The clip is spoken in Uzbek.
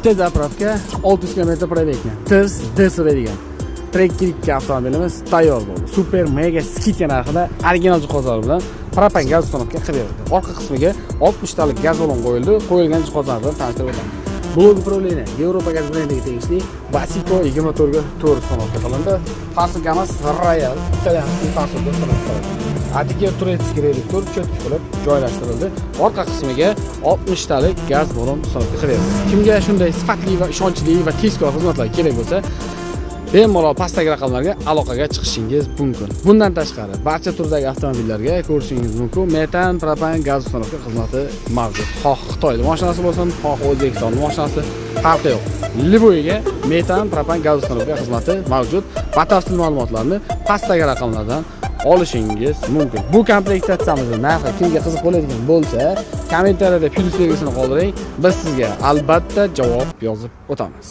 bitta zapravka 600 km pробегga tez D so'raydigan Trekking avtomobilimiz tayyor bo'ldi. Super mega skidka narxida original jihozlar bilan propan gaz uстановка qilib berdi. Orqa qismiga 60 talik gaz balon qo'yildi. Qo'yilgan jihozlar bilan tanishtirib o'tamiz. Blok upravlение Yevropa gaz brendiga tegishli Basico 24 ga to'g'ri uстановка qilindi. Fasilkamiz Royal italyan fasilka uстановка qilindi. Atigi turetskiy reduktor cho'tki qilib joylashtirildi. Orqa qismiga 60 talik gaz balon uстановка qilib berdi. Kimga shunday sifatli va ishonchli va tezkor xizmatlar kerak bo'lsa, bemalol pastdagi raqamlarga aloqaga chiqishingiz mumkin. Bundan tashqari, barcha turdagi avtomobillarga ko'rishingiz mumkin. Metan, propan, gaz uстановка xizmati mavjud. Xoh Xitoyda mashinasi bo'lsin, xoh O'zbekistonda mashinasi, farqi yo'q. Liboyga metan, propan, gaz uстановка xizmati mavjud. Batafsil ma'lumotlarni pastdagi raqamlardan olishingiz mumkin. Bu komplektatsiyamizning narxi kimga qiziq bo'ladigan bo'lsa, kommentariyada plyus belgisini qoldiring. Biz sizga albatta javob yozib o'tamiz.